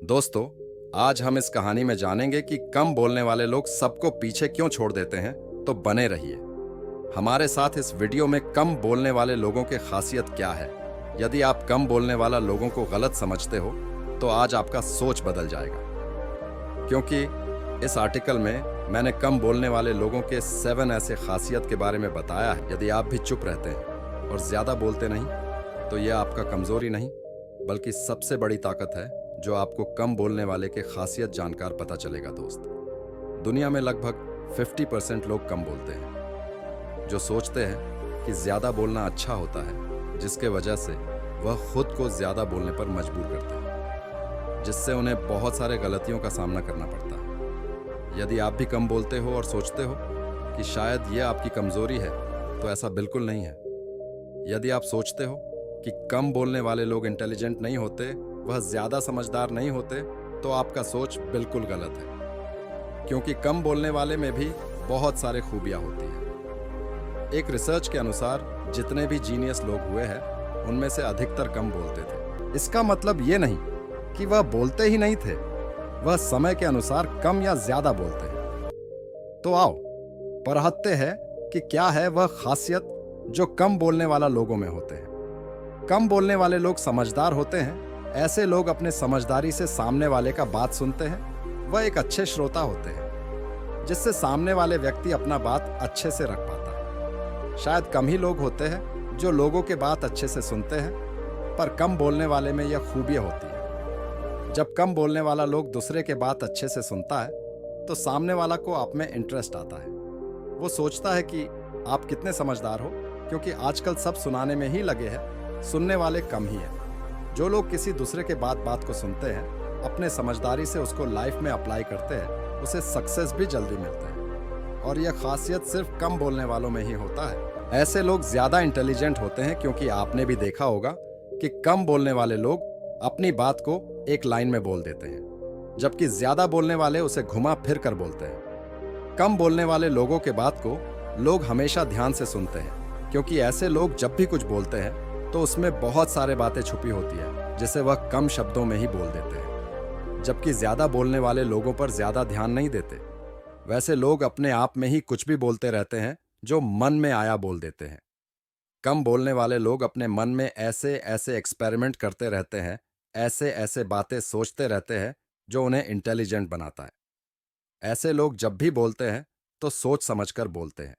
दोस्तों, आज हम इस कहानी में जानेंगे कि कम बोलने वाले लोग सबको पीछे क्यों छोड़ देते हैं। तो बने रहिए हमारे साथ इस वीडियो में कम बोलने वाले लोगों की खासियत क्या है। यदि आप कम बोलने वाला लोगों को गलत समझते हो तो आज आपका सोच बदल जाएगा, क्योंकि इस आर्टिकल में मैंने कम बोलने वाले लोगों के 7 ऐसे खासियत के बारे में बताया है। यदि आप भी चुप रहते हैं और ज्यादा बोलते नहीं तो यह आपका कमजोरी नहीं बल्कि सबसे बड़ी ताकत है जो आपको कम बोलने वाले के खासियत जानकर पता चलेगा। दोस्त, दुनिया में लगभग 50% लोग कम बोलते हैं, जो सोचते हैं कि ज्यादा बोलना अच्छा होता है, जिसके वजह से वह खुद को ज्यादा बोलने पर मजबूर करते हैं, जिससे उन्हें बहुत सारे गलतियों का सामना करना पड़ता है। यदि आप भी कम बोलते हो और सोचते हो कि शायद यह आपकी कमजोरी है, तो ऐसा बिल्कुल नहीं है। यदि आप सोचते हो कि कम बोलने वाले लोग इंटेलिजेंट नहीं होते, वह ज्यादा समझदार नहीं होते, तो आपका सोच बिल्कुल गलत है, क्योंकि कम बोलने वाले में भी बहुत सारे खूबियां होती हैं। एक रिसर्च के अनुसार जितने भी जीनियस लोग हुए हैं, उनमें से अधिकतर कम बोलते थे। इसका मतलब ये नहीं कि वह बोलते ही नहीं थे, वह समय के अनुसार कम या ज्यादा बोलते हैं। तो आओ परखते हैं कि क्या है वह खासियत जो कम बोलने वाला लोगों में होते हैं। कम बोलने वाले लोग समझदार होते हैं। ऐसे लोग अपने समझदारी से सामने वाले का बात सुनते हैं। वह एक अच्छे श्रोता होते हैं, जिससे सामने वाले व्यक्ति अपना बात अच्छे से रख पाता है। शायद कम ही लोग होते हैं जो लोगों के बात अच्छे से सुनते हैं, पर कम बोलने वाले में यह खूबियां होती है। जब कम बोलने वाला लोग दूसरे के बात अच्छे से सुनता है तो सामने वाला को आप में इंटरेस्ट आता है। वो सोचता है कि आप कितने समझदार हो, क्योंकि आजकल सब सुनाने में ही लगे हैं, सुनने वाले कम ही हैं। जो लोग किसी दूसरे के बात को सुनते हैं, अपने समझदारी से उसको लाइफ में अप्लाई करते हैं, उसे सक्सेस भी जल्दी मिलते हैं। और यह खासियत सिर्फ कम बोलने वालों में ही होता है। ऐसे लोग ज्यादा इंटेलिजेंट होते हैं, क्योंकि आपने भी देखा होगा कि कम बोलने वाले लोग अपनी बात को एक लाइन में बोल देते हैं, जबकि ज्यादा बोलने वाले उसे घुमा फिर कर बोलते हैं। कम बोलने वाले लोगों के बात को लोग हमेशा ध्यान से सुनते हैं, क्योंकि ऐसे लोग जब भी कुछ बोलते हैं तो उसमें बहुत सारे बातें छुपी होती है, जिसे वह कम शब्दों में ही बोल देते हैं। जबकि ज्यादा बोलने वाले लोगों पर ज्यादा ध्यान नहीं देते। वैसे लोग अपने आप में ही कुछ भी बोलते रहते हैं, जो मन में आया बोल देते हैं। कम बोलने वाले लोग अपने मन में ऐसे ऐसे एक्सपेरिमेंट करते रहते हैं, ऐसे ऐसे बातें सोचते रहते हैं, जो उन्हें इंटेलिजेंट बनाता है। ऐसे लोग जब भी बोलते हैं तो सोच समझकर बोलते हैं,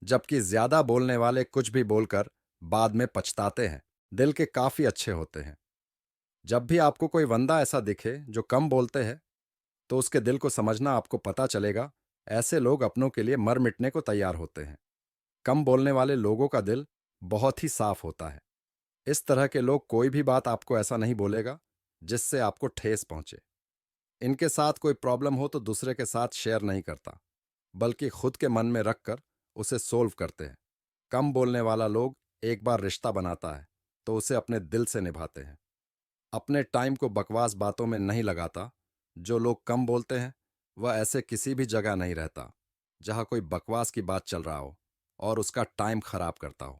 जबकि ज्यादा बोलने वाले कुछ भी बोलकर बाद में पछताते हैं। दिल के काफी अच्छे होते हैं। जब भी आपको कोई बंदा ऐसा दिखे जो कम बोलते हैं, तो उसके दिल को समझना आपको पता चलेगा। ऐसे लोग अपनों के लिए मर मिटने को तैयार होते हैं। कम बोलने वाले लोगों का दिल बहुत ही साफ होता है। इस तरह के लोग कोई भी बात आपको ऐसा नहीं बोलेगा जिससे आपको ठेस पहुंचे। इनके साथ कोई प्रॉब्लम हो तो दूसरे के साथ शेयर नहीं करता, बल्कि खुद के मन में रखकर उसे सोल्व करते हैं। कम बोलने वाला लोग एक बार रिश्ता बनाता है तो उसे अपने दिल से निभाते हैं। अपने टाइम को बकवास बातों में नहीं लगाता। जो लोग कम बोलते हैं वह ऐसे किसी भी जगह नहीं रहता जहां कोई बकवास की बात चल रहा हो और उसका टाइम खराब करता हो।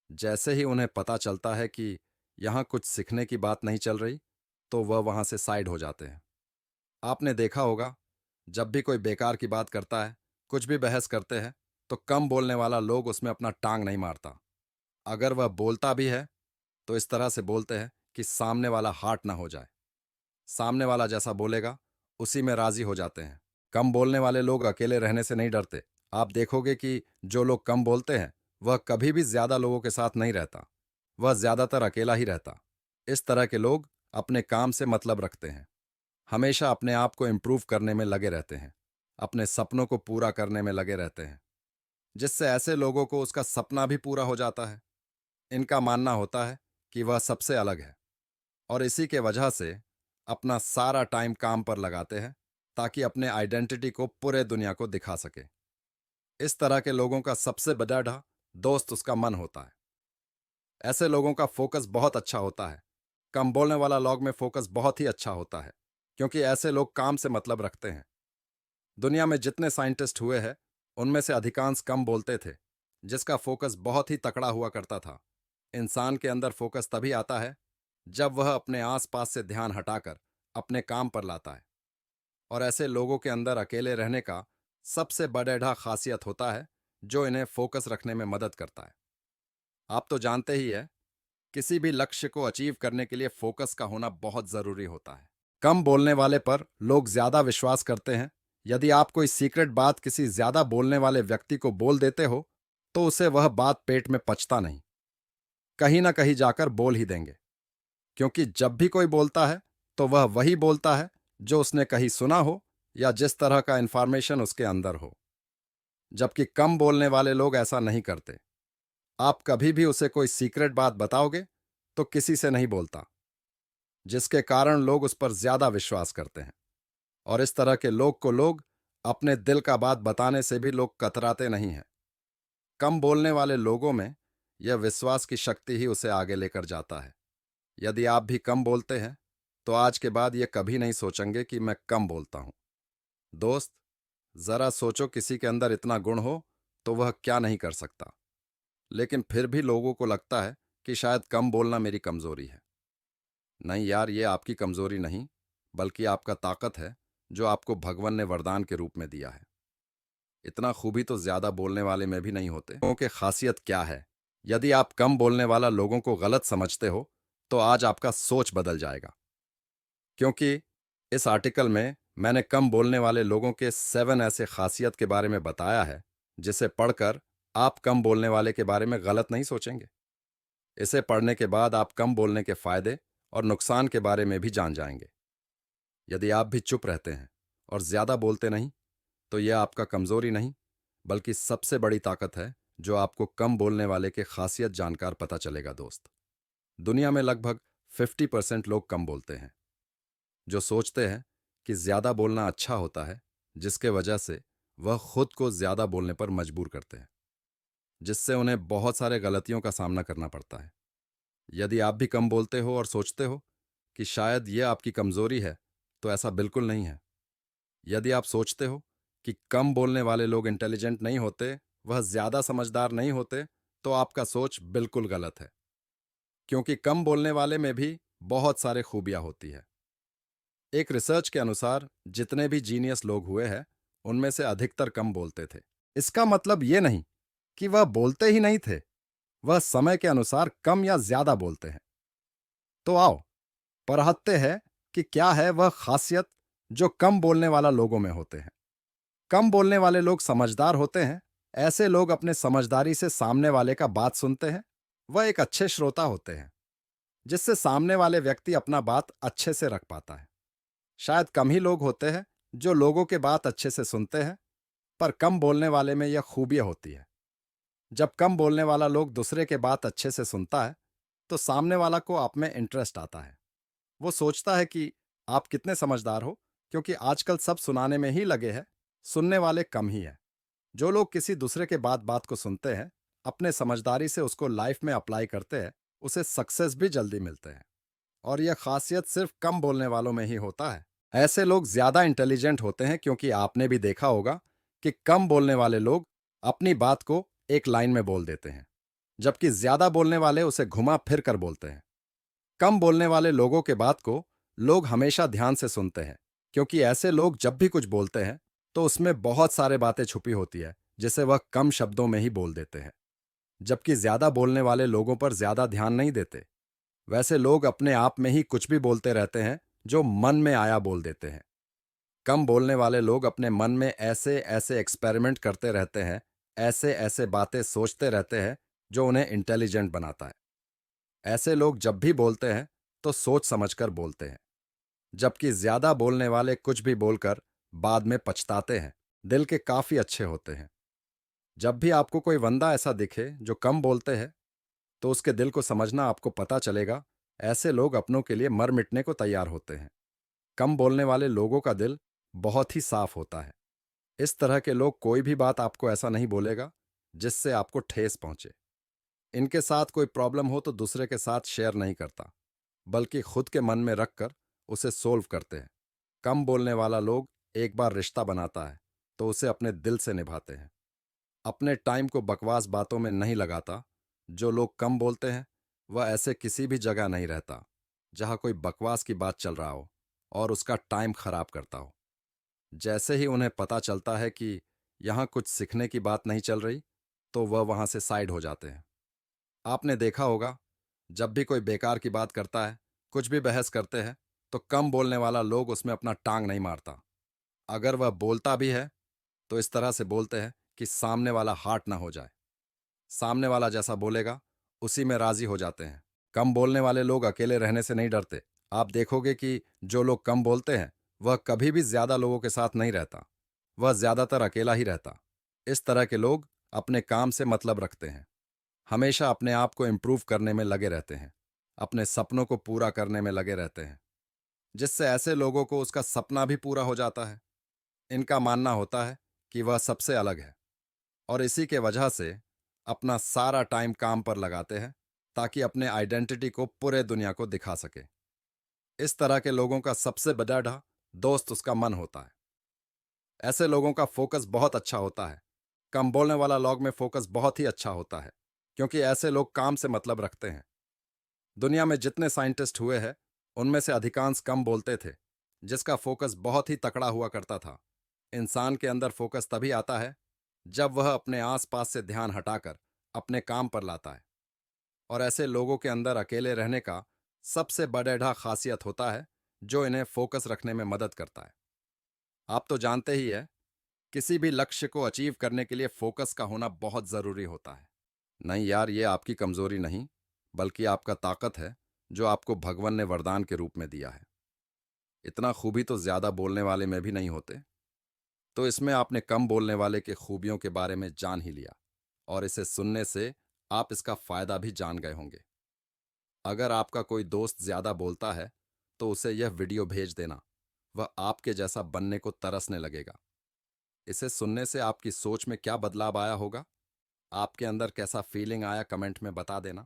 जैसे ही उन्हें पता चलता है कि यहाँ कुछ सीखने की बात नहीं चल रही, तो वह वहां से साइड हो जाते हैं। आपने देखा होगा, जब भी कोई बेकार की बात करता है, कुछ भी बहस करते हैं, तो कम बोलने वाला लोग उसमें अपना टांग नहीं मारता। अगर वह बोलता भी है तो इस तरह से बोलते हैं कि सामने वाला हार्ट ना हो जाए। सामने वाला जैसा बोलेगा उसी में राजी हो जाते हैं। कम बोलने वाले लोग अकेले रहने से नहीं डरते। आप देखोगे कि जो लोग कम बोलते हैं वह कभी भी ज्यादा लोगों के साथ नहीं रहता, वह ज्यादातर अकेला ही रहता। इस तरह के लोग अपने काम से मतलब रखते हैं, हमेशा अपने आप को इम्प्रूव करने में लगे रहते हैं, अपने सपनों को पूरा करने में लगे रहते हैं, जिससे ऐसे लोगों को उसका सपना भी पूरा हो जाता है। इनका मानना होता है कि वह सबसे अलग है, और इसी के वजह से अपना सारा टाइम काम पर लगाते हैं, ताकि अपने आइडेंटिटी को पूरे दुनिया को दिखा सके। इस तरह के लोगों का सबसे बड़ा दोस्त उसका मन होता है। ऐसे लोगों का फोकस बहुत अच्छा होता है। कम बोलने वाला लोग में फोकस बहुत ही अच्छा होता है, क्योंकि ऐसे लोग काम से मतलब रखते हैं। दुनिया में जितने साइंटिस्ट हुए हैं, उनमें से अधिकांश कम बोलते थे, जिसका फोकस बहुत ही तकड़ा हुआ करता था। इंसान के अंदर फोकस तभी आता है जब वह अपने आसपास से ध्यान हटाकर अपने काम पर लाता है। और ऐसे लोगों के अंदर अकेले रहने का सबसे बड़ेढ़ा खासियत होता है जो इन्हें फोकस रखने में मदद करता है। आप तो जानते ही है, किसी भी लक्ष्य को अचीव करने के लिए फोकस का होना बहुत जरूरी होता है। कम बोलने वाले पर लोग ज्यादा विश्वास करते हैं। यदि आप कोई सीक्रेट बात किसी ज्यादा बोलने वाले व्यक्ति को बोल देते हो तो उसे वह बात पेट में पचता नहीं, कहीं ना कहीं जाकर बोल ही देंगे। क्योंकि जब भी कोई बोलता है तो वह वही बोलता है जो उसने कहीं सुना हो या जिस तरह का इंफॉर्मेशन उसके अंदर हो। जबकि कम बोलने वाले लोग ऐसा नहीं करते। आप कभी भी उसे कोई सीक्रेट बात बताओगे तो किसी से नहीं बोलता, जिसके कारण लोग उस पर ज्यादा विश्वास करते हैं। और इस तरह के लोग को लोग अपने दिल का बात बताने से भी लोग कतराते नहीं हैं। कम बोलने वाले लोगों में यह विश्वास की शक्ति ही उसे आगे लेकर जाता है। यदि आप भी कम बोलते हैं तो आज के बाद यह कभी नहीं सोचेंगे कि मैं कम बोलता हूं। दोस्त, जरा सोचो, किसी के अंदर इतना गुण हो तो वह क्या नहीं कर सकता। लेकिन फिर भी लोगों को लगता है कि शायद कम बोलना मेरी कमजोरी है। नहीं यार, ये आपकी कमजोरी नहीं, बल्कि आपका ताकत है जो आपको भगवान ने वरदान के रूप में दिया है। इतना खूबी तो ज्यादा बोलने वाले में भी नहीं होते। लोगों की खासियत क्या है? यदि आप कम बोलने वाला लोगों को गलत समझते हो तो आज आपका सोच बदल जाएगा। क्योंकि इस आर्टिकल में मैंने कम बोलने वाले लोगों के 7 ऐसे खासियत के बारे में बताया है जिसे पढ़कर आप कम बोलने वाले के बारे में गलत नहीं सोचेंगे। इसे पढ़ने के बाद आप कम बोलने के फायदे और नुकसान के बारे में भी जान जाएंगे। यदि आप भी चुप रहते हैं और ज्यादा बोलते नहीं तो यह आपका कमजोरी नहीं, बल्कि सबसे बड़ी ताकत है जो आपको कम बोलने वाले के खासियत जानकर पता चलेगा। दोस्त, दुनिया में लगभग 50% लोग कम बोलते हैं, जो सोचते हैं कि ज्यादा बोलना अच्छा होता है, जिसके वजह से वह खुद को ज्यादा बोलने पर मजबूर करते हैं, जिससे उन्हें बहुत सारे गलतियों का सामना करना पड़ता है। यदि आप भी कम बोलते हो और सोचते हो कि शायद यह आपकी कमजोरी है, तो ऐसा बिल्कुल नहीं है। यदि आप सोचते हो कि कम बोलने वाले लोग इंटेलिजेंट नहीं होते, वह ज्यादा समझदार नहीं होते, तो आपका सोच बिल्कुल गलत है। क्योंकि कम बोलने वाले में भी बहुत सारे खूबियां होती है। एक रिसर्च के अनुसार जितने भी जीनियस लोग हुए हैं, उनमें से अधिकतर कम बोलते थे। इसका मतलब ये नहीं कि वह बोलते ही नहीं थे, वह समय के अनुसार कम या ज्यादा बोलते हैं। तो आओ परखते हैं कि क्या है वह खासियत जो कम बोलने वाला लोगों में होते हैं। कम बोलने वाले लोग समझदार होते हैं। ऐसे लोग अपने समझदारी से सामने वाले का बात सुनते हैं। वह एक अच्छे श्रोता होते हैं, जिससे सामने वाले व्यक्ति अपना बात अच्छे से रख पाता है। शायद कम ही लोग होते हैं जो लोगों के बात अच्छे से सुनते हैं, पर कम बोलने वाले में यह खूबियां होती है। जब कम बोलने वाला लोग दूसरे के बात अच्छे से सुनता है तो सामने वाला को आप में इंटरेस्ट आता है। वो सोचता है कि आप कितने समझदार हो, क्योंकि आजकल सब सुनाने में ही लगे हैं, सुनने वाले कम ही है। जो लोग किसी दूसरे के बात बात को सुनते हैं, अपने समझदारी से उसको लाइफ में अप्लाई करते हैं, उसे सक्सेस भी जल्दी मिलते हैं। और यह खासियत सिर्फ कम बोलने वालों में ही होता है। ऐसे लोग ज्यादा इंटेलिजेंट होते हैं, क्योंकि आपने भी देखा होगा कि कम बोलने वाले लोग अपनी बात को एक लाइन में बोल देते हैं, जबकि ज्यादा बोलने वाले उसे घुमा फिर कर बोलते हैं। कम बोलने वाले लोगों के बात को लोग हमेशा ध्यान से सुनते हैं, क्योंकि ऐसे लोग जब भी कुछ बोलते हैं तो उसमें बहुत सारे बातें छुपी होती है, जिसे वह कम शब्दों में ही बोल देते हैं। जबकि ज्यादा बोलने वाले लोगों पर ज्यादा ध्यान नहीं देते। वैसे लोग अपने आप में ही कुछ भी बोलते रहते हैं, जो मन में आया बोल देते हैं। कम बोलने वाले लोग अपने मन में ऐसे ऐसे एक्सपेरिमेंट करते रहते हैं, ऐसे ऐसे बातें सोचते रहते हैं जो उन्हें इंटेलिजेंट बनाता है। ऐसे लोग जब भी बोलते हैं तो सोच समझकर बोलते हैं, जबकि ज्यादा बोलने वाले कुछ भी बोलकर बाद में पछताते हैं। दिल के काफी अच्छे होते हैं। जब भी आपको कोई बंदा ऐसा दिखे जो कम बोलते हैं, तो उसके दिल को समझना आपको पता चलेगा। ऐसे लोग अपनों के लिए मर मिटने को तैयार होते हैं। कम बोलने वाले लोगों का दिल बहुत ही साफ होता है। इस तरह के लोग कोई भी बात आपको ऐसा नहीं बोलेगा जिससे आपको ठेस पहुंचे। इनके साथ कोई प्रॉब्लम हो तो दूसरे के साथ शेयर नहीं करता, बल्कि खुद के मन में रखकर उसे सोल्व करते हैं। कम बोलने वाला लोग एक बार रिश्ता बनाता है तो उसे अपने दिल से निभाते हैं। अपने टाइम को बकवास बातों में नहीं लगाता। जो लोग कम बोलते हैं वह ऐसे किसी भी जगह नहीं रहता जहां कोई बकवास की बात चल रहा हो। और उसका टाइम खराब करता हो। जैसे ही उन्हें पता चलता है कि यहाँ कुछ सीखने की बात नहीं चल रही, तो वह वहाँ से साइड हो जाते हैं। आपने देखा होगा, जब भी कोई बेकार की बात करता है, कुछ भी बहस करते हैं, तो कम बोलने वाला लोग उसमें अपना टांग नहीं मारता। अगर वह बोलता भी है, तो इस तरह से बोलते हैं कि सामने वाला हार्ट ना हो जाए। सामने वाला जैसा बोलेगा, उसी में राजी हो जाते हैं। कम बोलने वाले लोग अकेले रहने से नहीं डरते। आप देखोगे कि जो लोग कम बोलते हैं, वह कभी भी ज्यादा लोगों के साथ नहीं रहता। वह ज्यादातर अकेला ही रहता। इस तरह के लोग अपने काम से मतलब रखते हैं, हमेशा अपने आप को इम्प्रूव करने में लगे रहते हैं, अपने सपनों को पूरा करने में लगे रहते हैं, जिससे ऐसे लोगों को उसका सपना भी पूरा हो जाता है। इनका मानना होता है कि वह सबसे अलग है, और इसी के वजह से अपना सारा टाइम काम पर लगाते हैं, ताकि अपने आइडेंटिटी को पूरे दुनिया को दिखा सके। इस तरह के लोगों का सबसे बड़ा दोस्त उसका मन होता है। ऐसे लोगों का फोकस बहुत अच्छा होता है। कम बोलने वाला लोग में फोकस बहुत ही अच्छा होता है, क्योंकि ऐसे लोग काम से मतलब रखते हैं। दुनिया में जितने साइंटिस्ट हुए हैं, उनमें से अधिकांश कम बोलते थे, जिसका फोकस बहुत ही तकड़ा हुआ करता था। इंसान के अंदर फोकस तभी आता है जब वह अपने आसपास से ध्यान हटाकर अपने काम पर लाता है। और ऐसे लोगों के अंदर अकेले रहने का सबसे बड़ा खासियत होता है, जो इन्हें फोकस रखने में मदद करता है। आप तो जानते ही है, किसी भी लक्ष्य को अचीव करने के लिए फोकस का होना बहुत जरूरी होता है। नहीं यार, ये आपकी कमजोरी नहीं, बल्कि आपका ताकत है, जो आपको भगवान ने वरदान के रूप में दिया है। इतना खूबी तो ज्यादा बोलने वाले में भी नहीं होते। तो इसमें आपने कम बोलने वाले के खूबियों के बारे में जान ही लिया, और इसे सुनने से आप इसका फायदा भी जान गए होंगे। अगर आपका कोई दोस्त ज्यादा बोलता है, तो उसे यह वीडियो भेज देना। वह आपके जैसा बनने को तरसने लगेगा। इसे सुनने से आपकी सोच में क्या बदलाव आया होगा, आपके अंदर कैसा फीलिंग आया, कमेंट में बता देना,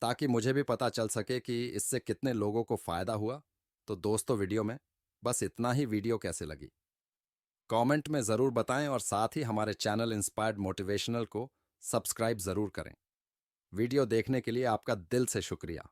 ताकि मुझे भी पता चल सके कि इससे कितने लोगों को फायदा हुआ। तो दोस्तों, वीडियो में बस इतना ही। वीडियो कैसे लगी, कमेंट में ज़रूर बताएं, और साथ ही हमारे चैनल इंस्पायर्ड मोटिवेशनल को सब्सक्राइब ज़रूर करें। वीडियो देखने के लिए आपका दिल से शुक्रिया।